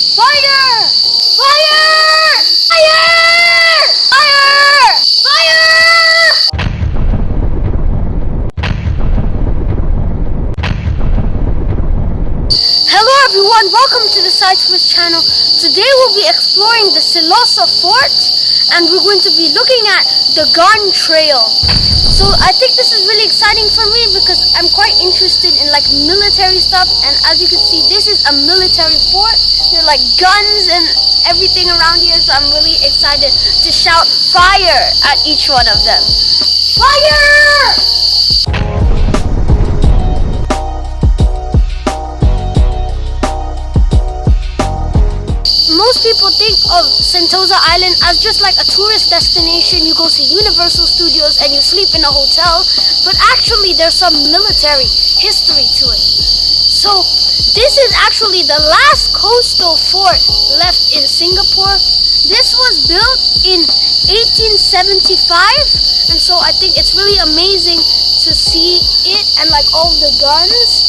Fire! Fire! Fire! Fire! Fire! Hello everyone, welcome to the Science channel. Today we'll be exploring the Siloso Fort and we're going to be looking at the gun trail. So I think this is really exciting for me because I'm quite interested in like military stuff, and as you can see, this is a military fort. There are like guns and everything around here, so I'm really excited to shout fire at each one of them. Fire! Most people think of Sentosa Island as just like a tourist destination. You go to Universal Studios and you sleep in a hotel, but actually there's some military history to it. So this is actually the last coastal fort left in Singapore. This was built in 1875, and so I think it's really amazing to see it and like all the guns.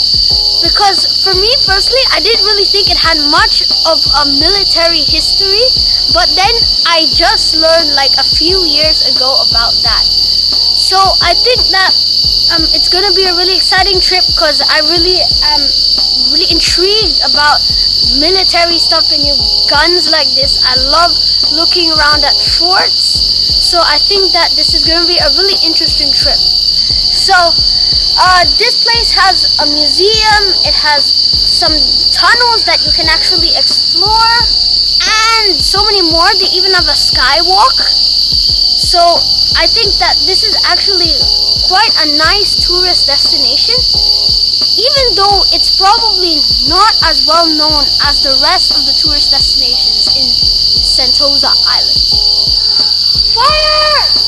Because for me personally, I didn't really think it had much of a military history, but then I just learned like a few years ago about that. So I think that it's gonna be a really exciting trip because I really am really intrigued about military stuff and new guns like this. I love looking around at forts, so I think that this is gonna be a really interesting trip. So this place has a museum, it has some tunnels that you can actually explore, and so many more. They even have a skywalk. So I think that this is actually quite a nice tourist destination, even though it's probably not as well known as the rest of the tourist destinations in Sentosa Island. Fire!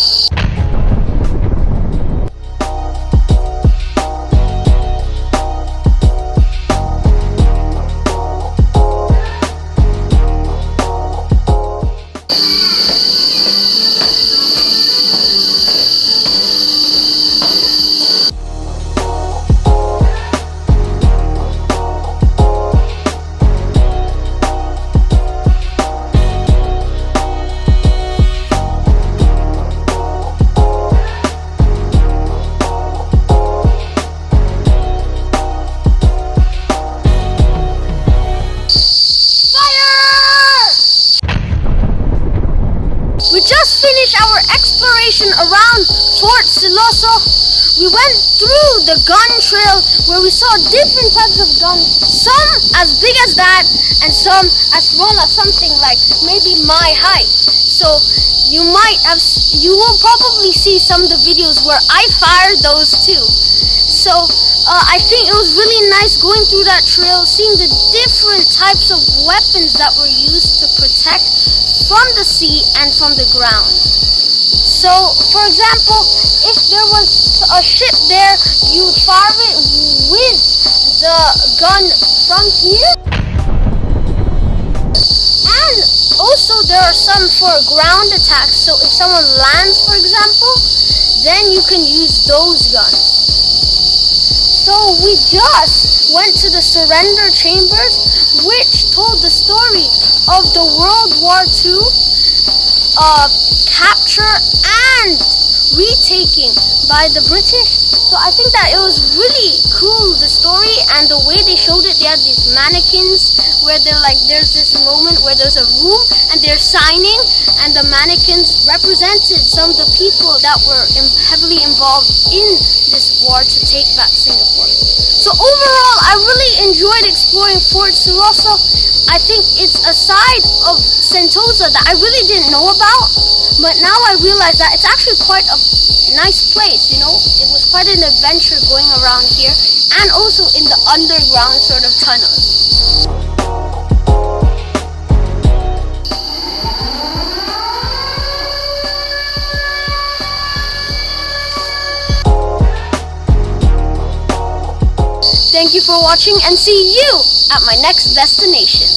We just finished our exploration around Fort Siloso. We went through the gun trail where we saw different types of guns, some as big as that and some as small as something like maybe my height. So you will probably see some of the videos where I fired those too. So I think it was really nice going through that trail, seeing the different types of weapons that were used to protect from the sea and from the ground. So for example, if there was a ship there, you would fire it with the gun from here. And also there are some for ground attacks, so if someone lands for example, then you can use those guns. So we just went to the surrender chambers, which told the story of the World War II capture and retaking by the British. So I think that it was really cool, the story and the way they showed it. They had these mannequins where they're like, there's this moment where there's a room and they're signing, and the mannequins represented some of the people that were heavily involved in this war to take back Singapore. So overall, I really enjoyed exploring Fort Siloso. I think it's a side of Sentosa that I really didn't know about, but now I realize that it's actually quite a nice place, you know. It was quite an adventure going around here and also in the underground sort of tunnels. Thank you for watching and see you at my next destination.